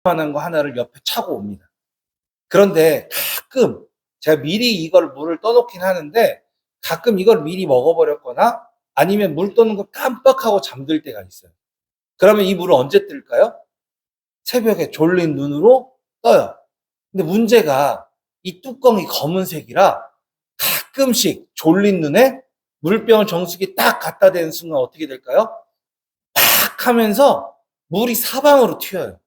만한 거 하나를 옆에 차고 옵니다. 그런데 가끔 제가 미리 이걸 물을 떠놓긴 하는데 가끔 이걸 미리 먹어버렸거나 아니면 물 떠는 거 깜빡하고 잠들 때가 있어요. 그러면 이 물을 언제 뜰까요? 새벽에 졸린 눈으로 떠요. 근데 문제가 이 뚜껑이 검은색이라 가끔씩 졸린 눈에 물병을 정수기에 딱 갖다 대는 순간 어떻게 될까요? 딱 하면서 물이 사방으로 튀어요.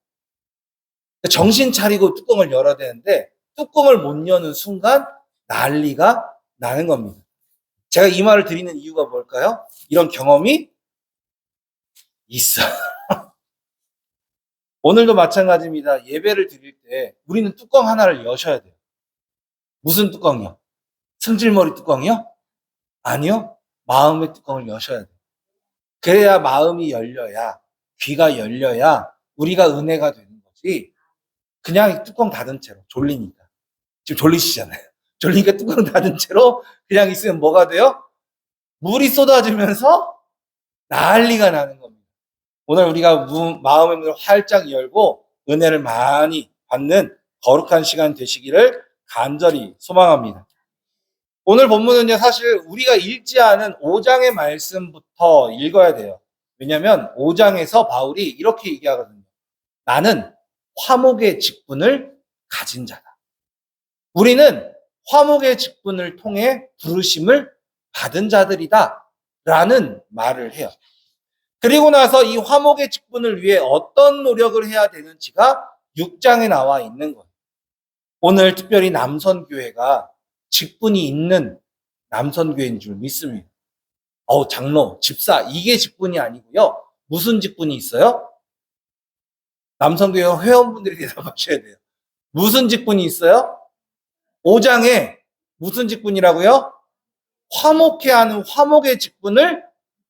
정신 차리고 뚜껑을 열어야 되는데 뚜껑을 못 여는 순간 난리가 나는 겁니다. 제가 이 말을 드리는 이유가 뭘까요? 이런 경험이 있어. 오늘도 마찬가지입니다. 예배를 드릴 때 우리는 뚜껑 하나를 여셔야 돼요. 무슨 뚜껑이요? 승질머리 뚜껑이요? 아니요. 마음의 뚜껑을 여셔야 돼요. 그래야 마음이 열려야, 귀가 열려야 우리가 은혜가 되는 거지. 그냥 뚜껑 닫은 채로 졸리니까. 지금 졸리시잖아요. 졸리니까 뚜껑 닫은 채로 그냥 있으면 뭐가 돼요? 물이 쏟아지면서 난리가 나는 겁니다. 오늘 우리가 마음의 문을 활짝 열고 은혜를 많이 받는 거룩한 시간 되시기를 간절히 소망합니다. 오늘 본문은요, 사실 우리가 읽지 않은 5장의 말씀부터 읽어야 돼요. 왜냐하면 5장에서 바울이 이렇게 얘기하거든요. 나는 화목의 직분을 가진 자다. 우리는 화목의 직분을 통해 부르심을 받은 자들이다 라는 말을 해요. 그리고 나서 이 화목의 직분을 위해 어떤 노력을 해야 되는지가 6장에 나와 있는 거예요. 오늘 특별히 남선교회가 직분이 있는 남선교회인 줄 믿습니다. 장로, 집사, 이게 직분이 아니고요. 무슨 직분이 있어요? 남선교회 회원분들이 대답하셔야 돼요. 무슨 직분이 있어요? 5장에 무슨 직분이라고요? 화목해 하는 화목의 직분을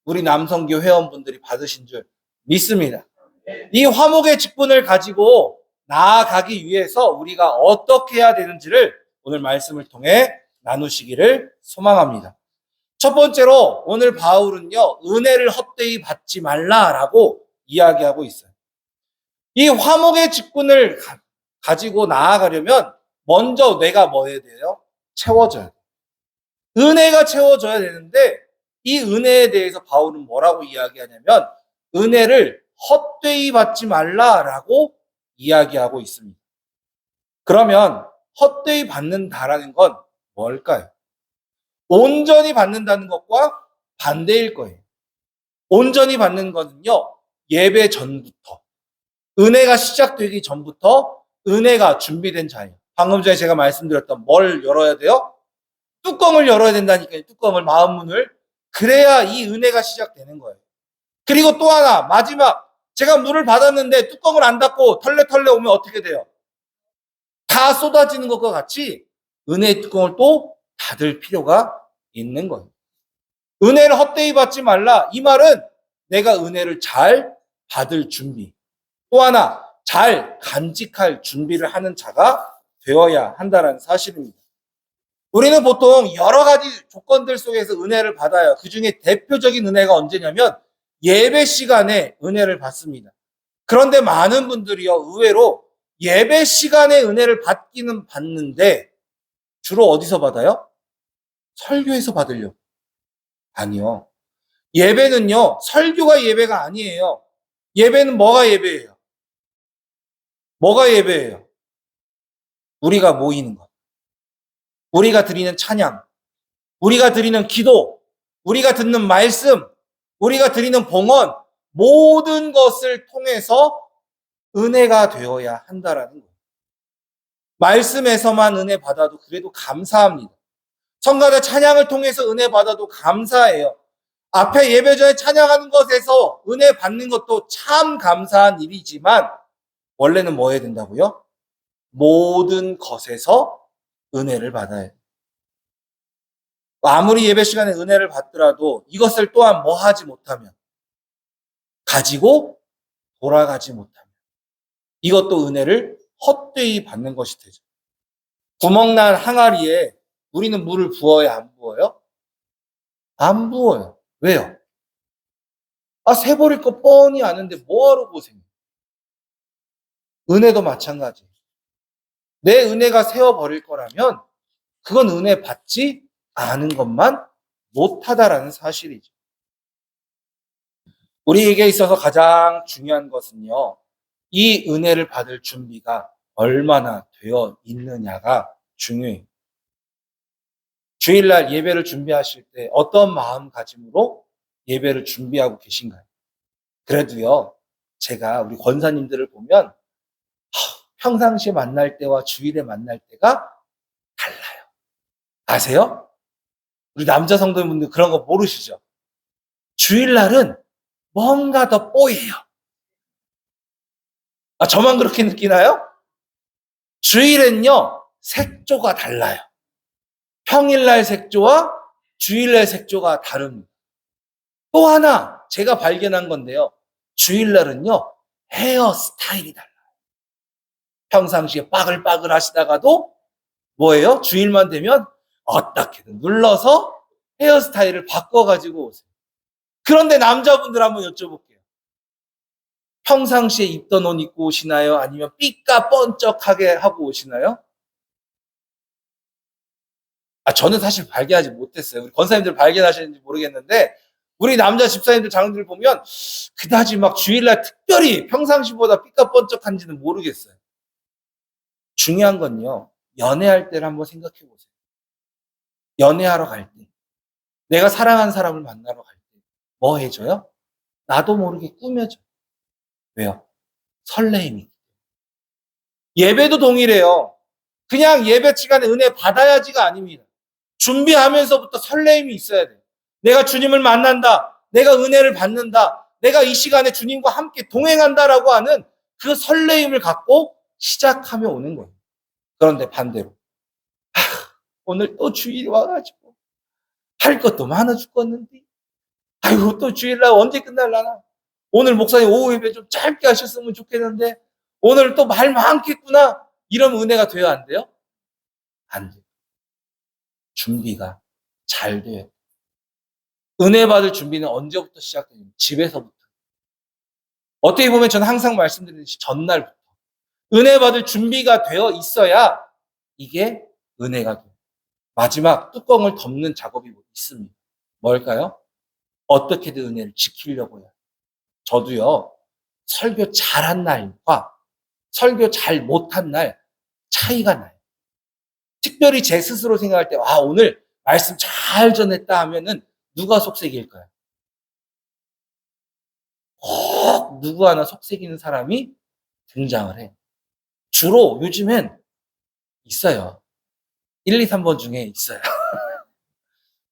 우리 남성교 회원분들이 받으신 줄 믿습니다. 이 화목의 직분을 가지고 나아가기 위해서 우리가 어떻게 해야 되는지를 오늘 말씀을 통해 나누시기를 소망합니다. 첫 번째로 오늘 바울은요, 은혜를 헛되이 받지 말라라고 이야기하고 있어요. 이 화목의 직분을 가지고 나아가려면 먼저 내가 뭐 해야 돼요? 채워져야 돼요. 은혜가 채워져야 되는데 이 은혜에 대해서 바울은 뭐라고 이야기하냐면 은혜를 헛되이 받지 말라라고 이야기하고 있습니다. 그러면 헛되이 받는다라는 건 뭘까요? 온전히 받는다는 것과 반대일 거예요. 온전히 받는 것은요, 예배 전부터, 은혜가 시작되기 전부터 은혜가 준비된 자예요. 방금 전에 제가 말씀드렸던 뭘 열어야 돼요? 뚜껑을 열어야 된다니까요. 뚜껑을, 마음 문을. 그래야 이 은혜가 시작되는 거예요. 그리고 또 하나, 마지막. 제가 물을 받았는데 뚜껑을 안 닫고 털레털레 오면 어떻게 돼요? 다 쏟아지는 것과 같이 은혜의 뚜껑을 또 닫을 필요가 있는 거예요. 은혜를 헛되이 받지 말라. 이 말은 내가 은혜를 잘 받을 준비. 또 하나, 잘 간직할 준비를 하는 자가 되어야 한다는 사실입니다. 우리는 보통 여러 가지 조건들 속에서 은혜를 받아요. 그 중에 대표적인 은혜가 언제냐면 예배 시간에 은혜를 받습니다. 그런데 많은 분들이요, 의외로 예배 시간에 은혜를 받기는 받는데 주로 어디서 받아요? 설교에서 받으려고. 아니요. 예배는요, 설교가 예배가 아니에요. 예배는 뭐가 예배예요? 뭐가 예배예요? 우리가 모이는 것. 우리가 드리는 찬양. 우리가 드리는 기도. 우리가 듣는 말씀. 우리가 드리는 봉헌. 모든 것을 통해서 은혜가 되어야 한다라는 거예요. 말씀에서만 은혜 받아도 그래도 감사합니다. 성가대 찬양을 통해서 은혜 받아도 감사해요. 앞에 예배 전에 찬양하는 것에서 은혜 받는 것도 참 감사한 일이지만 원래는 뭐 해야 된다고요? 모든 것에서 은혜를 받아야 해요. 아무리 예배 시간에 은혜를 받더라도 이것을 또한 뭐 하지 못하면, 가지고 돌아가지 못하면 이것도 은혜를 헛되이 받는 것이 되죠. 구멍난 항아리에 우리는 물을 부어요, 안 부어요? 안 부어요. 왜요? 새 버릴 거 뻔히 아는데 뭐하러 고생해? 은혜도 마찬가지. 내 은혜가 세워버릴 거라면 그건 은혜 받지 않은 것만 못하다라는 사실이죠. 우리에게 있어서 가장 중요한 것은요, 이 은혜를 받을 준비가 얼마나 되어 있느냐가 중요해요. 주일날 예배를 준비하실 때 어떤 마음가짐으로 예배를 준비하고 계신가요? 그래도요, 제가 우리 권사님들을 보면 평상시에 만날 때와 주일에 만날 때가 달라요. 아세요? 우리 남자 성도님들 그런 거 모르시죠? 주일날은 뭔가 더 뽀예요. 아, 저만 그렇게 느끼나요? 주일엔요, 색조가 달라요. 평일날 색조와 주일날 색조가 다릅니다. 또 하나 제가 발견한 건데요. 주일날은요, 헤어스타일이 달라요. 평상시에 빠글빠글 하시다가도 뭐예요? 주일만 되면 어떻게든 눌러서 헤어스타일을 바꿔가지고 오세요. 그런데 남자분들 한번 여쭤볼게요. 평상시에 입던 옷 입고 오시나요? 아니면 삐까 번쩍하게 하고 오시나요? 저는 사실 발견하지 못했어요. 우리 권사님들 발견하시는지 모르겠는데, 우리 남자 집사님들, 장로들 보면 그다지 막 주일날 특별히 평상시보다 삐까뻔쩍한지는 모르겠어요. 중요한 건요, 연애할 때를 한번 생각해 보세요. 연애하러 갈 때, 내가 사랑하는 사람을 만나러 갈 때, 뭐 해줘요? 나도 모르게 꾸며줘요. 왜요? 설레임이. 예배도 동일해요. 그냥 예배 시간에 은혜 받아야지가 아닙니다. 준비하면서부터 설레임이 있어야 돼요. 내가 주님을 만난다. 내가 은혜를 받는다. 내가 이 시간에 주님과 함께 동행한다라고 하는 그 설레임을 갖고 시작하며 오는 거예요. 그런데 반대로 오늘 또 주일이 와가지고 할 것도 많아 죽겠는데 아이고 또 주일날 언제 끝날라나. 오늘 목사님 오후 예배 좀 짧게 하셨으면 좋겠는데 오늘 또 말 많겠구나. 이런 은혜가 돼야 안 돼요? 안 돼요. 준비가 잘 돼요. 은혜 받을 준비는 언제부터 시작되냐면 집에서부터. 어떻게 보면 저는 항상 말씀드리듯이 전날부터. 은혜 받을 준비가 되어 있어야 이게 은혜가 돼요. 마지막 뚜껑을 덮는 작업이 있습니다. 뭘까요? 어떻게든 은혜를 지키려고 해요. 저도요, 설교 잘한 날과 설교 잘 못한 날 차이가 나요. 특별히 제 스스로 생각할 때, 오늘 말씀 잘 전했다 하면은 누가 속색일까요? 꼭 누구 하나 속색이는 사람이 등장을 해. 주로 요즘엔 있어요. 1, 2, 3번 중에 있어요.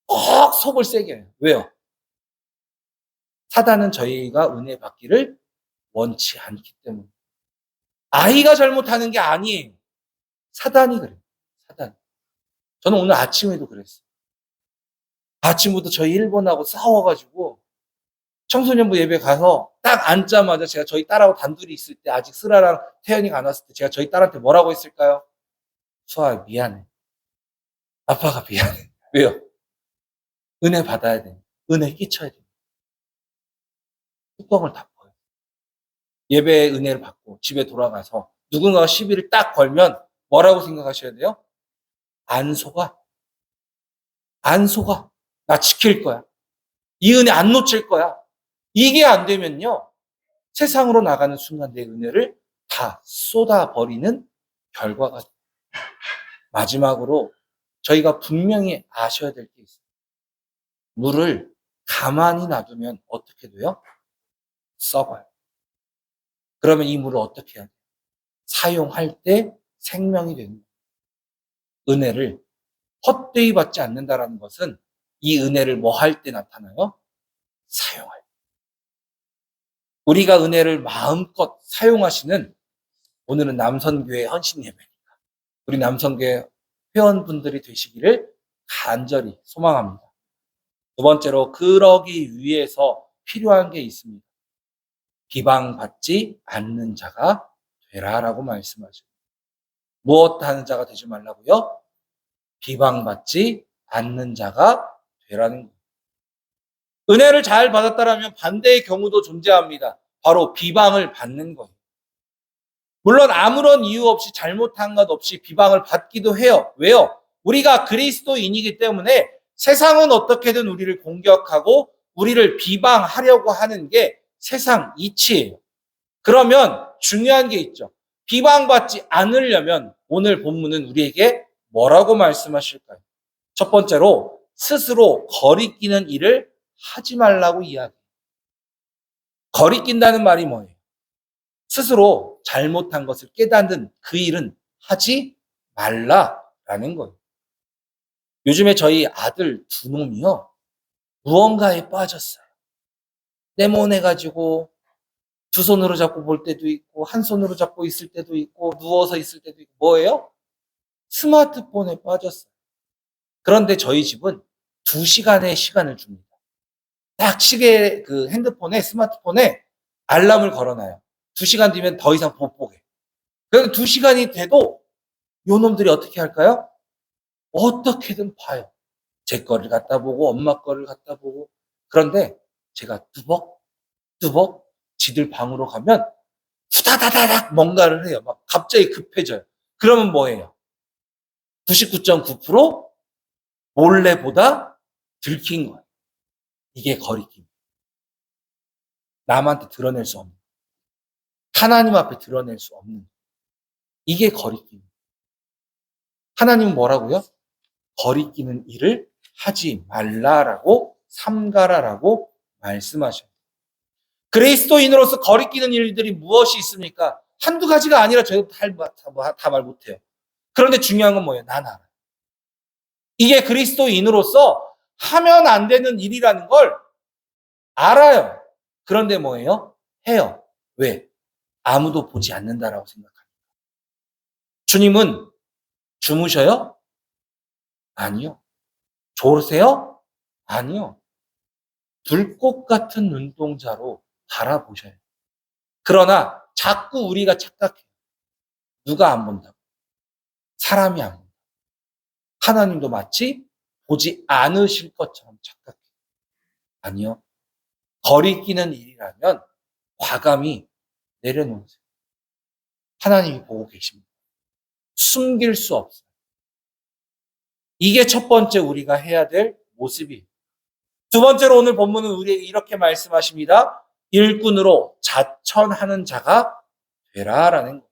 꼭 속을 세게 해요. 왜요? 사단은 저희가 은혜 받기를 원치 않기 때문에. 아이가 잘못하는 게 아니에요. 사단이 그래요. 사단. 저는 오늘 아침에도 그랬어요. 아침부터 저희 1번하고 싸워가지고 청소년부 예배 가서 딱 앉자마자 제가 저희 딸하고 단둘이 있을 때 아직 슬아랑 태연이가 안 왔을 때 제가 저희 딸한테 뭐라고 했을까요? 수아 미안해. 아빠가 미안해. 왜요? 은혜 받아야 돼. 은혜 끼쳐야 돼. 뚜껑을 닫고요. 예배의 은혜를 받고 집에 돌아가서 누군가가 시비를 딱 걸면 뭐라고 생각하셔야 돼요? 안 속아. 안 속아. 나 지킬 거야. 이 은혜 안 놓칠 거야. 이게 안 되면요. 세상으로 나가는 순간 내 은혜를 다 쏟아버리는 결과가 돼요. 마지막으로 저희가 분명히 아셔야 될 게 있어요. 물을 가만히 놔두면 어떻게 돼요? 썩어요. 그러면 이 물을 어떻게 해야 돼요? 사용할 때 생명이 되는 거예요. 은혜를 헛되이 받지 않는다라는 것은 이 은혜를 뭐 할 때 나타나요? 사용할 때. 우리가 은혜를 마음껏 사용하시는 오늘은 남선교회 헌신 예배니까 우리 남선교회 회원분들이 되시기를 간절히 소망합니다. 두 번째로 그러기 위해서 필요한 게 있습니다. 비방받지 않는 자가 되라라고 말씀하죠. 무엇 하는 자가 되지 말라고요? 비방받지 않는 자가 되라는 거예요. 은혜를 잘 받았다라면 반대의 경우도 존재합니다. 바로 비방을 받는 거예요. 물론 아무런 이유 없이 잘못한 것 없이 비방을 받기도 해요. 왜요? 우리가 그리스도인이기 때문에 세상은 어떻게든 우리를 공격하고 우리를 비방하려고 하는 게 세상 이치예요. 그러면 중요한 게 있죠. 비방받지 않으려면 오늘 본문은 우리에게 뭐라고 말씀하실까요? 첫 번째로 스스로 거리끼는 일을 하지 말라고 이야기해요. 거리낀다는 말이 뭐예요? 스스로 잘못한 것을 깨닫는 그 일은 하지 말라라는 거예요. 요즘에 저희 아들 두 놈이요. 무언가에 빠졌어요. 네모내가지고 두 손으로 잡고 볼 때도 있고 한 손으로 잡고 있을 때도 있고 누워서 있을 때도 있고 뭐예요? 스마트폰에 빠졌어요. 그런데 저희 집은 2시간의 시간을 줍니다. 딱 시계 그 핸드폰에 스마트폰에 알람을 걸어놔요. 2시간 뒤면 더 이상 못 보게. 그래서 2시간이 돼도 요 놈들이 어떻게 할까요? 어떻게든 봐요. 제 거를 갖다 보고 엄마 거를 갖다 보고. 그런데 제가 뚜벅 지들 방으로 가면 후다다다닥 뭔가를 해요. 막 갑자기 급해져요. 그러면 뭐예요? 99.9% 몰래 보다 들킨 거예요. 이게 거리낌. 남한테 드러낼 수 없는. 하나님 앞에 드러낼 수 없는. 이게 거리낌. 하나님은 뭐라고요? 거리끼는 일을 하지 말라라고 삼가라라고 말씀하셔요. 그리스도인으로서 거리끼는 일들이 무엇이 있습니까? 한두 가지가 아니라 저희도 다 말 못해요. 그런데 중요한 건 뭐예요? 난 알아요. 이게 그리스도인으로서 하면 안 되는 일이라는 걸 알아요. 그런데 뭐예요? 해요. 왜? 아무도 보지 않는다라고 생각합니다. 주님은 주무셔요? 아니요. 졸으세요? 아니요. 불꽃 같은 눈동자로 바라보셔요. 그러나 자꾸 우리가 착각해요. 누가 안 본다고? 사람이 안 본다. 하나님도 마치 보지 않으실 것처럼 착각해요. 아니요. 거리끼는 일이라면 과감히 내려놓으세요. 하나님이 보고 계십니다. 숨길 수 없어요. 이게 첫 번째 우리가 해야 될 모습이에요. 두 번째로 오늘 본문은 우리에게 이렇게 말씀하십니다. 일꾼으로 자천하는 자가 되라라는 거예요.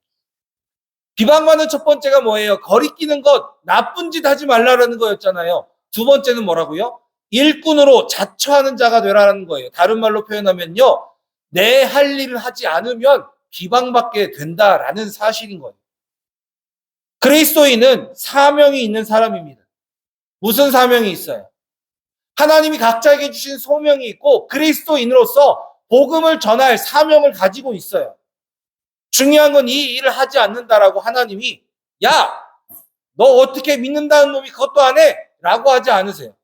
비방받는 첫 번째가 뭐예요? 거리끼는 것, 나쁜 짓 하지 말라라는 거였잖아요. 두 번째는 뭐라고요? 일꾼으로 자처하는 자가 되라는 거예요. 다른 말로 표현하면요. 내 할 일을 하지 않으면 비방받게 된다라는 사실인 거예요. 그리스도인은 사명이 있는 사람입니다. 무슨 사명이 있어요? 하나님이 각자에게 주신 소명이 있고 그리스도인으로서 복음을 전할 사명을 가지고 있어요. 중요한 건 이 일을 하지 않는다라고 하나님이 야, 너 어떻게 믿는다는 놈이 그것도 안 해? 라고 하지 않으세요.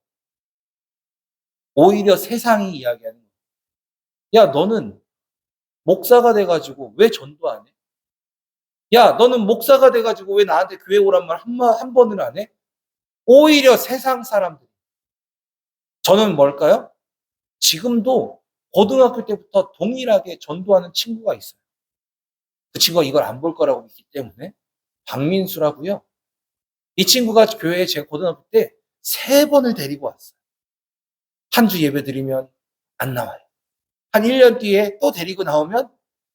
오히려 세상이 이야기하는 거예요. 야, 너는 목사가 돼가지고 왜 전도 안 해? 야, 너는 목사가 돼가지고 왜 나한테 교회 오란 말 한 번을 안 해? 오히려 세상 사람들. 저는 뭘까요? 지금도 고등학교 때부터 동일하게 전도하는 친구가 있어요. 그 친구가 이걸 안 볼 거라고 믿기 때문에. 박민수라고요. 이 친구가 교회에 제가 고등학교 때 3번을 데리고 왔어요. 한 주 예배 드리면 안 나와요. 한 1년 뒤에 또 데리고 나오면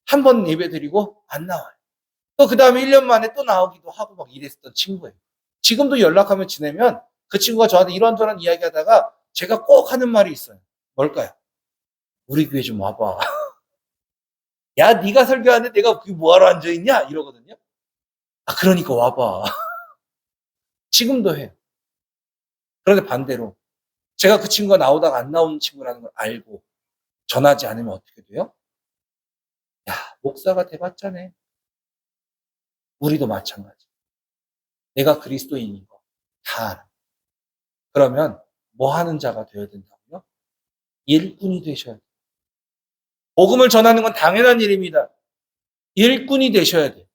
한 번 예배 드리고 안 나와요. 또 그 다음에 1년 만에 또 나오기도 하고 막 이랬었던 친구예요. 지금도 연락하면 지내면 그 친구가 저한테 이런저런 이야기 하다가 제가 꼭 하는 말이 있어요. 뭘까요? 우리 교회 좀 와봐. 야, 네가 설교하는데 내가 거기 뭐하러 앉아있냐? 이러거든요. 아, 그러니까 와봐. 지금도 해요. 그런데 반대로 제가 그 친구가 나오다가 안 나오는 친구라는 걸 알고 전하지 않으면 어떻게 돼요? 야, 목사가 돼봤자네. 우리도 마찬가지. 내가 그리스도인인 거 다 알아. 그러면 뭐 하는 자가 되어야 된다고요? 일꾼이 되셔야 돼요. 복음을 전하는 건 당연한 일입니다. 일꾼이 되셔야 돼요.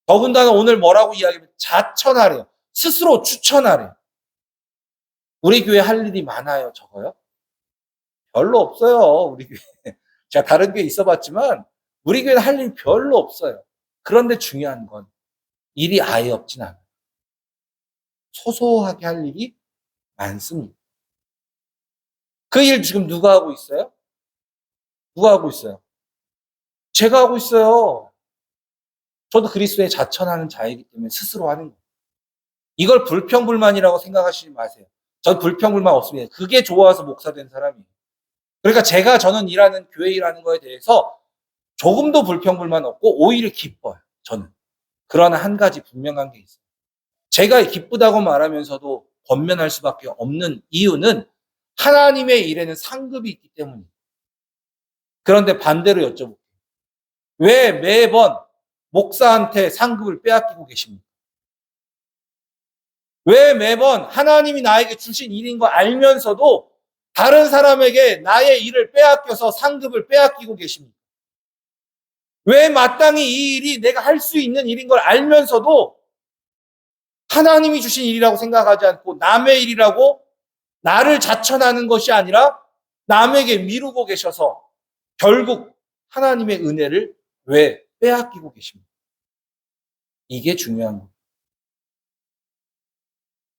더군다나 오늘 뭐라고 이야기하면 자천하래요. 스스로 추천하래요. 우리 교회 할 일이 많아요, 적어요? 별로 없어요, 우리 교회. 제가 다른 교회 있어봤지만 우리 교회는 할 일 별로 없어요. 그런데 중요한 건 일이 아예 없진 않아요. 소소하게 할 일이 많습니다. 그 일 지금 누가 하고 있어요? 누가 하고 있어요? 제가 하고 있어요. 저도 그리스도의 자천하는 자이기 때문에 스스로 하는 거예요. 이걸 불평불만이라고 생각하시지 마세요. 전 불평불만 없습니다. 그게 좋아서 목사 된 사람이에요. 그러니까 저는 일하는 교회 일하는 거에 대해서 조금도 불평불만 없고 오히려 기뻐요. 저는. 그러나 한 가지 분명한 게 있어요. 제가 기쁘다고 말하면서도 권면할 수밖에 없는 이유는 하나님의 일에는 상급이 있기 때문이에요. 그런데 반대로 여쭤볼게요. 왜 매번 목사한테 상급을 빼앗기고 계십니까? 왜 매번 하나님이 나에게 주신 일인 거 알면서도 다른 사람에게 나의 일을 빼앗겨서 상급을 빼앗기고 계십니까? 왜 마땅히 이 일이 내가 할 수 있는 일인 걸 알면서도 하나님이 주신 일이라고 생각하지 않고 남의 일이라고 나를 자천하는 것이 아니라 남에게 미루고 계셔서 결국 하나님의 은혜를 왜 빼앗기고 계십니까? 이게 중요한 거예요.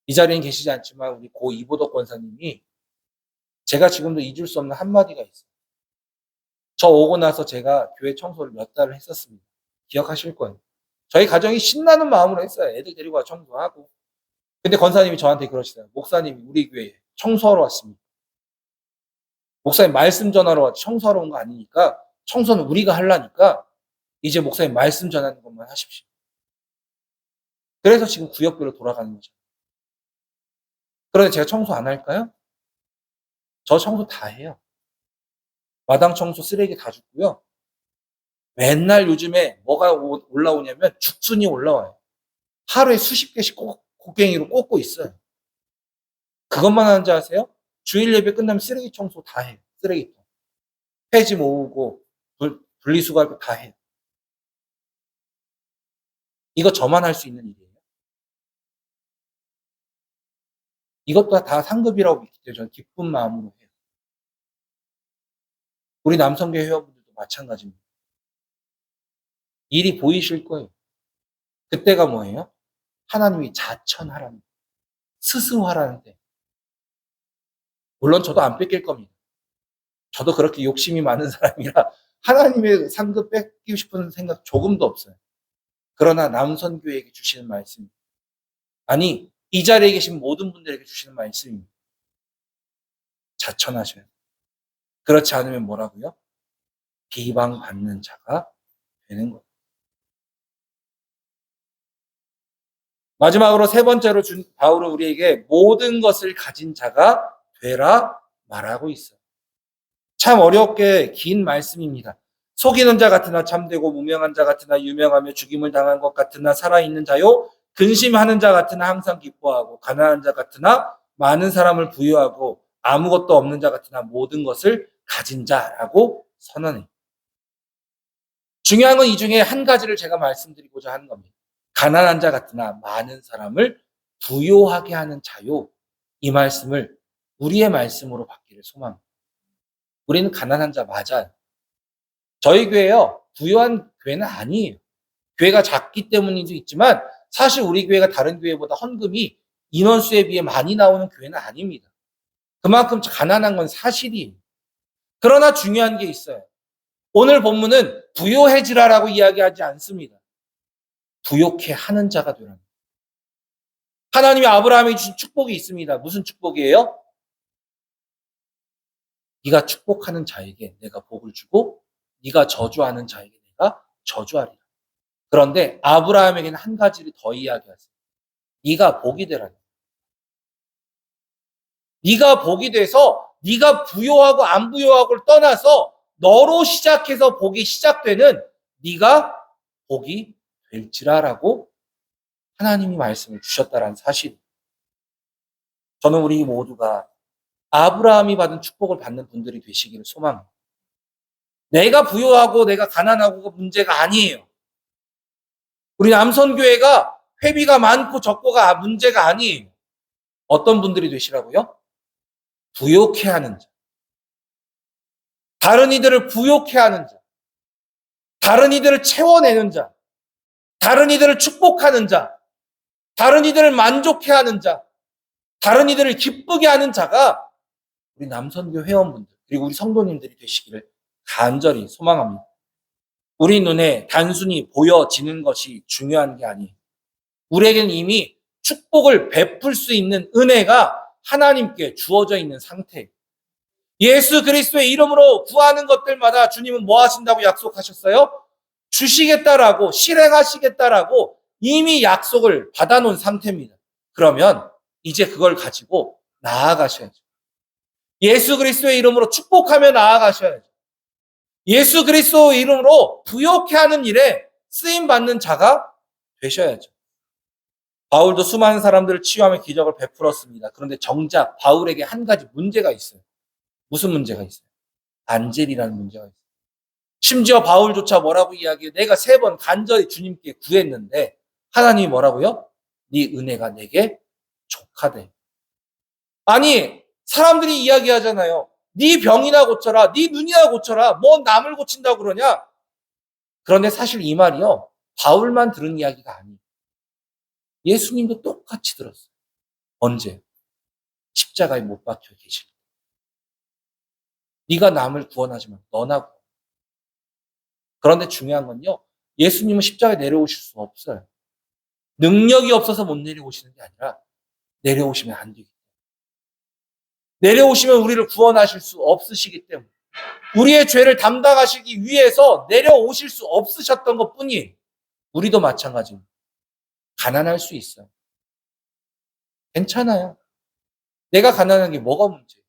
이 자리엔 계시지 않지만 우리 고 이보덕 권사님이 제가 지금도 잊을 수 없는 한마디가 있어요. 저 오고 나서 제가 교회 청소를 몇 달을 했었습니다. 기억하실 거예요. 저희 가정이 신나는 마음으로 했어요. 애들 데리고 와 청소하고. 근데 권사님이 저한테 그러시더라고요. 목사님이 우리 교회에 청소하러 왔습니다. 목사님 말씀 전하러 왔지 청소하러 온 거 아니니까 청소는 우리가 하려니까 이제 목사님 말씀 전하는 것만 하십시오. 그래서 지금 구역별로 돌아가는 거죠. 그런데 제가 청소 안 할까요? 저 청소 다 해요. 마당 청소 쓰레기 다 줍고요. 맨날 요즘에 뭐가 올라오냐면 죽순이 올라와요. 하루에 수십 개씩 곡괭이로 꽂고 있어요. 그것만 하는지 아세요? 주일 예배 끝나면 쓰레기 청소 다 해요. 쓰레기통. 폐지 모으고 분리수거하고 다 해요. 이거 저만 할 수 있는 일이에요. 이것도 다 상급이라고 믿기 때문에 저는 기쁜 마음으로 해요. 우리 남성교회 회원분들도 마찬가지입니다. 일이 보이실 거예요. 그때가 뭐예요? 하나님이 자천하라는, 스스로 하라는 때. 물론 저도 안 뺏길 겁니다. 저도 그렇게 욕심이 많은 사람이라 하나님의 상급 뺏기고 싶은 생각 조금도 없어요. 그러나 남선교회에게 주시는 말씀입니다. 아니, 이 자리에 계신 모든 분들에게 주시는 말씀입니다. 자천하셔요. 그렇지 않으면 뭐라고요? 비방받는 자가 되는 거예요. 마지막으로 세 번째로 바울은 우리에게 모든 것을 가진 자가 되라 말하고 있어요. 참 어렵게 긴 말씀입니다. 속이는 자 같으나 참되고 무명한 자 같으나 유명하며 죽임을 당한 것 같으나 살아있는 자요 근심하는 자 같으나 항상 기뻐하고 가난한 자 같으나 많은 사람을 부유하고 아무것도 없는 자 같으나 모든 것을 가진 자라고 선언해요. 중요한 건 이 중에 한 가지를 제가 말씀드리고자 하는 겁니다. 가난한 자 같으나 많은 사람을 부요하게 하는 자요. 이 말씀을 우리의 말씀으로 받기를 소망합니다. 우리는 가난한 자 맞아요. 저희 교회요, 부유한 교회는 아니에요. 교회가 작기 때문인도 있지만 사실 우리 교회가 다른 교회보다 헌금이 인원수에 비해 많이 나오는 교회는 아닙니다. 그만큼 가난한 건 사실이에요. 그러나 중요한 게 있어요. 오늘 본문은 부요해지라라고 이야기하지 않습니다. 부요케 하는 자가 되라는. 하나님이 아브라함에게 주신 축복이 있습니다. 무슨 축복이에요? 네가 축복하는 자에게 내가 복을 주고 네가 저주하는 자에게 내가 저주하리라. 그런데 아브라함에게는 한 가지를 더 이야기하세요. 네가 복이 되라는. 네가 복이 돼서 네가 부요하고 안 부요하고를 떠나서 너로 시작해서 복이 시작되는 네가 복이 될지라라고 하나님이 말씀을 주셨다라는 사실. 저는 우리 모두가 아브라함이 받은 축복을 받는 분들이 되시기를 소망합니다. 내가 부요하고 내가 가난하고가 문제가 아니에요. 우리 남선교회가 회비가 많고 적고가 문제가 아니에요. 어떤 분들이 되시라고요? 부요케 하는 자. 다른 이들을 부요케 하는 자. 다른 이들을 채워내는 자. 다른 이들을 축복하는 자, 다른 이들을 만족해 하는 자, 다른 이들을 기쁘게 하는 자가 우리 남선교 회원분들 그리고 우리 성도님들이 되시기를 간절히 소망합니다. 우리 눈에 단순히 보여지는 것이 중요한 게 아니에요. 우리에게는 이미 축복을 베풀 수 있는 은혜가 하나님께 주어져 있는 상태예요. 예수 그리스도의 이름으로 구하는 것들마다 주님은 뭐 하신다고 약속하셨어요? 주시겠다라고, 실행하시겠다라고 이미 약속을 받아놓은 상태입니다. 그러면 이제 그걸 가지고 나아가셔야죠. 예수 그리스도의 이름으로 축복하며 나아가셔야죠. 예수 그리스도의 이름으로 부욕해 하는 일에 쓰임받는 자가 되셔야죠. 바울도 수많은 사람들을 치유하며 기적을 베풀었습니다. 그런데 정작 바울에게 한 가지 문제가 있어요. 무슨 문제가 있어요? 안젤이라는 문제가 있어요. 심지어 바울조차 뭐라고 이야기해요? 내가 3번 간절히 주님께 구했는데 하나님이 뭐라고요? 네 은혜가 내게 족하대. 아니 사람들이 이야기하잖아요. 네 병이나 고쳐라. 네 눈이나 고쳐라. 뭐 남을 고친다고 그러냐? 그런데 사실 이 말이요. 바울만 들은 이야기가 아니에요. 예수님도 똑같이 들었어요. 언제? 십자가에 못 박혀 계실 때. 네가 남을 구원하지만 너나 구원. 그런데 중요한 건요. 예수님은 십자가에 내려오실 수 없어요. 능력이 없어서 못 내려오시는 게 아니라 내려오시면 안 되기 때문에. 내려오시면 우리를 구원하실 수 없으시기 때문에. 우리의 죄를 담당하시기 위해서 내려오실 수 없으셨던 것뿐이에요. 우리도 마찬가지입니다. 가난할 수 있어요. 괜찮아요. 내가 가난한 게 뭐가 문제예요?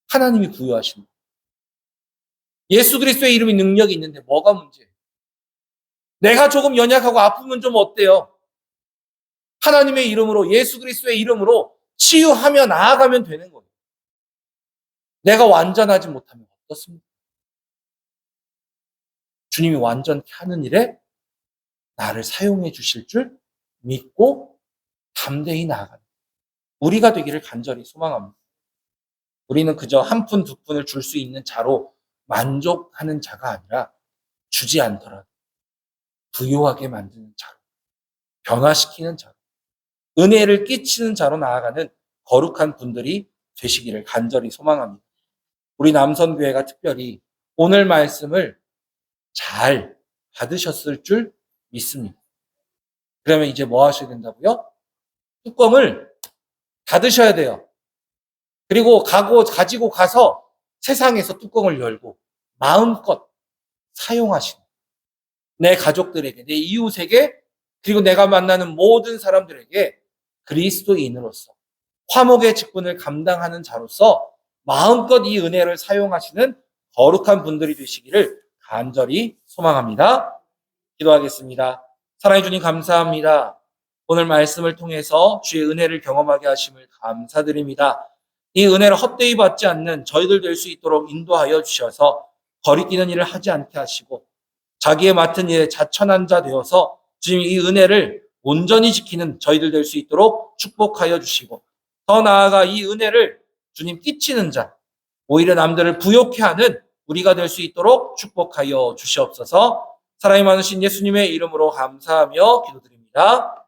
하나님이 부여하신 거. 예수 그리스도의 이름이 능력이 있는데 뭐가 문제예요? 내가 조금 연약하고 아프면 좀 어때요? 하나님의 이름으로 예수 그리스도의 이름으로 치유하며 나아가면 되는 거예요. 내가 완전하지 못하면 어떻습니까? 주님이 완전케 하는 일에 나를 사용해 주실 줄 믿고 담대히 나아가는 우리가 되기를 간절히 소망합니다. 우리는 그저 한 푼, 두 푼을 줄 수 있는 자로 만족하는 자가 아니라 주지 않더라도 부유하게 만드는 자로, 변화시키는 자로, 은혜를 끼치는 자로 나아가는 거룩한 분들이 되시기를 간절히 소망합니다. 우리 남선교회가 특별히 오늘 말씀을 잘 받으셨을 줄 믿습니다. 그러면 이제 뭐 하셔야 된다고요? 뚜껑을 닫으셔야 돼요. 그리고 가지고 가서 세상에서 뚜껑을 열고 마음껏 사용하시는 내 가족들에게, 내 이웃에게, 그리고 내가 만나는 모든 사람들에게 그리스도인으로서 화목의 직분을 감당하는 자로서 마음껏 이 은혜를 사용하시는 거룩한 분들이 되시기를 간절히 소망합니다. 기도하겠습니다. 사랑해 주님 감사합니다. 오늘 말씀을 통해서 주의 은혜를 경험하게 하심을 감사드립니다. 이 은혜를 헛되이 받지 않는 저희들 될 수 있도록 인도하여 주셔서 거리끼는 일을 하지 않게 하시고 자기의 맡은 일에 자천한 자 되어서 주님 이 은혜를 온전히 지키는 저희들 될 수 있도록 축복하여 주시고 더 나아가 이 은혜를 주님 끼치는 자, 오히려 남들을 부욕해 하는 우리가 될 수 있도록 축복하여 주시옵소서. 사랑이 많으신 예수님의 이름으로 감사하며 기도드립니다.